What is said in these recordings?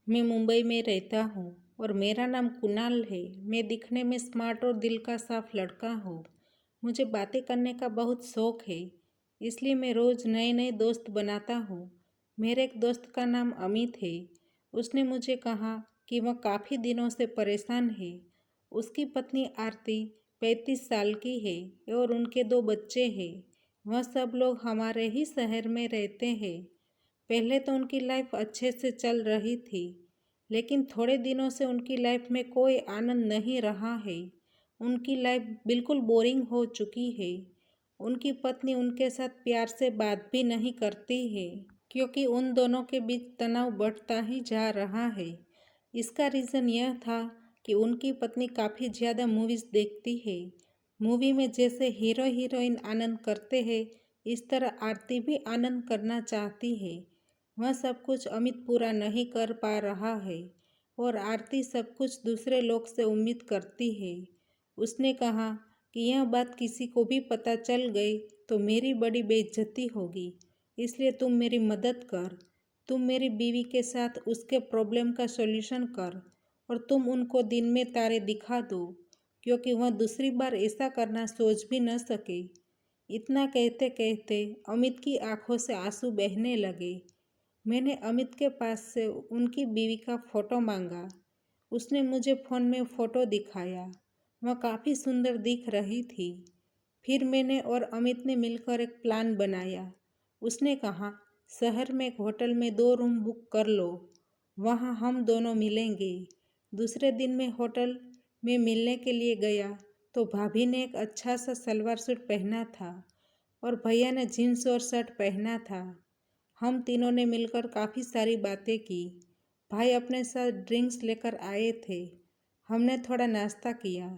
मैं मुंबई में रहता हूँ और मेरा नाम कुणाल है। मैं दिखने में स्मार्ट और दिल का साफ लड़का हूँ। मुझे बातें करने का बहुत शौक है, इसलिए मैं रोज़ नए नए दोस्त बनाता हूँ। मेरे एक दोस्त का नाम अमित है। उसने मुझे कहा कि वह काफ़ी दिनों से परेशान है। उसकी पत्नी आरती 35 साल की है और उनके 2 बच्चे हैं। वह सब लोग हमारे ही शहर में रहते हैं। पहले तो उनकी लाइफ अच्छे से चल रही थी, लेकिन थोड़े दिनों से उनकी लाइफ में कोई आनंद नहीं रहा है। उनकी लाइफ बिल्कुल बोरिंग हो चुकी है। उनकी पत्नी उनके साथ प्यार से बात भी नहीं करती है, क्योंकि उन दोनों के बीच तनाव बढ़ता ही जा रहा है। इसका रीज़न यह था कि उनकी पत्नी काफ़ी ज़्यादा मूवीज़ देखती है। मूवी में जैसे हीरो हीरोइन आनंद करते हैं, इस तरह आरती भी आनंद करना चाहती है। वह सब कुछ अमित पूरा नहीं कर पा रहा है और आरती सब कुछ दूसरे लोग से उम्मीद करती है। उसने कहा कि यह बात किसी को भी पता चल गई तो मेरी बड़ी बेइज्जती होगी, इसलिए तुम मेरी मदद कर। तुम मेरी बीवी के साथ उसके प्रॉब्लम का सॉल्यूशन कर और तुम उनको दिन में तारे दिखा दो, क्योंकि वह दूसरी बार ऐसा करना सोच भी न सके। इतना कहते कहते अमित की आंखों से आंसू बहने लगे। मैंने अमित के पास से उनकी बीवी का फ़ोटो मांगा। उसने मुझे फ़ोन में फ़ोटो दिखाया। वह काफ़ी सुंदर दिख रही थी। फिर मैंने और अमित ने मिलकर एक प्लान बनाया। उसने कहा, शहर में एक होटल में 2 रूम बुक कर लो, वहाँ हम दोनों मिलेंगे। दूसरे दिन मैं होटल में मिलने के लिए गया तो भाभी ने एक अच्छा सा सलवार सूट पहना था और भैया ने जीन्स और शर्ट पहना था। हम तीनों ने मिलकर काफ़ी सारी बातें की। भाई अपने साथ ड्रिंक्स लेकर आए थे। हमने थोड़ा नाश्ता किया।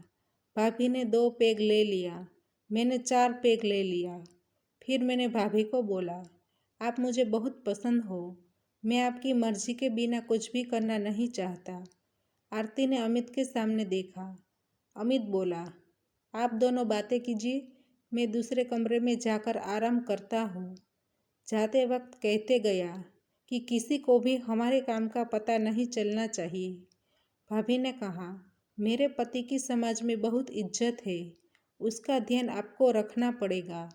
भाभी ने 2 पैग ले लिया, मैंने 4 पैग ले लिया। फिर मैंने भाभी को बोला, आप मुझे बहुत पसंद हो। मैं आपकी मर्जी के बिना कुछ भी करना नहीं चाहता। आरती ने अमित के सामने देखा। अमित बोला, आप दोनों बातें कीजिए, मैं दूसरे कमरे में जाकर आराम करता हूँ। जाते वक्त कहते गया कि किसी को भी हमारे काम का पता नहीं चलना चाहिए। भाभी ने कहा, मेरे पति की समाज में बहुत इज्जत है, उसका ध्यान आपको रखना पड़ेगा।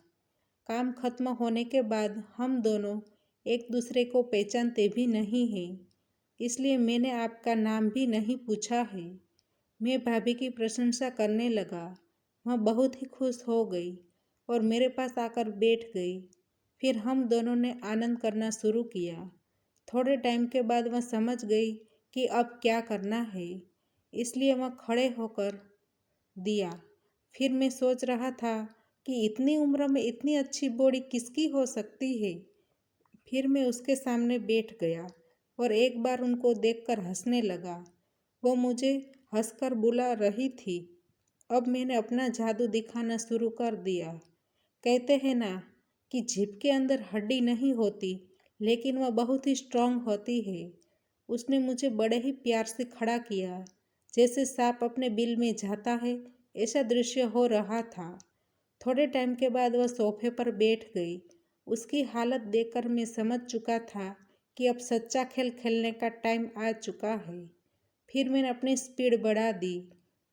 काम खत्म होने के बाद हम दोनों एक दूसरे को पहचानते भी नहीं हैं, इसलिए मैंने आपका नाम भी नहीं पूछा है। मैं भाभी की प्रशंसा करने लगा। वह बहुत ही खुश हो गई और मेरे पास आकर बैठ गई। फिर हम दोनों ने आनंद करना शुरू किया। थोड़े टाइम के बाद वह समझ गई कि अब क्या करना है, इसलिए वह खड़े होकर दिया। फिर मैं सोच रहा था कि इतनी उम्र में इतनी अच्छी बॉडी किसकी हो सकती है। फिर मैं उसके सामने बैठ गया और एक बार उनको देखकर हंसने लगा। वो मुझे हंसकर बुला रही थी। अब मैंने अपना जादू दिखाना शुरू कर दिया। कहते हैं ना कि जीभ के अंदर हड्डी नहीं होती, लेकिन वह बहुत ही स्ट्रांग होती है। उसने मुझे बड़े ही प्यार से खड़ा किया, जैसे सांप अपने बिल में जाता है, ऐसा दृश्य हो रहा था। थोड़े टाइम के बाद वह सोफे पर बैठ गई। उसकी हालत देखकर मैं समझ चुका था कि अब सच्चा खेल खेलने का टाइम आ चुका है। फिर मैंने अपनी स्पीड बढ़ा दी।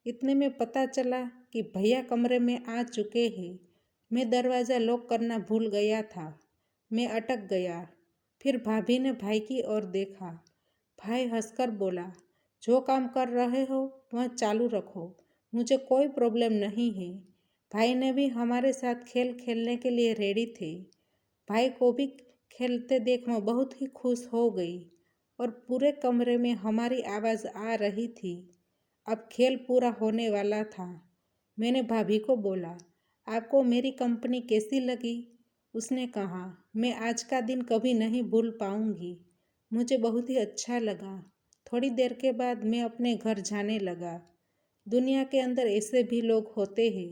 इतने में पता चला कि भैया कमरे में आ चुके हैं। मैं दरवाज़ा लॉक करना भूल गया था। मैं अटक गया। फिर भाभी ने भाई की ओर देखा। भाई हंसकर बोला, जो काम कर रहे हो वह चालू रखो, मुझे कोई प्रॉब्लम नहीं है। भाई ने भी हमारे साथ खेल खेलने के लिए रेडी थे। भाई को भी खेलते देख मैं बहुत ही खुश हो गई और पूरे कमरे में हमारी आवाज़ आ रही थी। अब खेल पूरा होने वाला था। मैंने भाभी को बोला, आपको मेरी कंपनी कैसी लगी? उसने कहा, मैं आज का दिन कभी नहीं भूल पाऊंगी। मुझे बहुत ही अच्छा लगा। थोड़ी देर के बाद मैं अपने घर जाने लगा। दुनिया के अंदर ऐसे भी लोग होते हैं।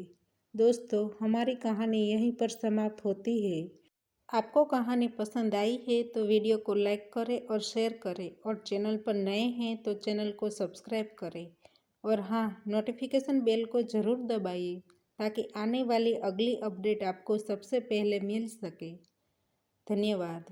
दोस्तों, हमारी कहानी यहीं पर समाप्त होती है। आपको कहानी पसंद आई है तो वीडियो को लाइक करें और शेयर करें और चैनल पर नए हैं तो चैनल को सब्सक्राइब करें और हाँ, नोटिफिकेशन बेल को ज़रूर दबाइए ताकि आने वाली अगली अपडेट आपको सबसे पहले मिल सके। धन्यवाद।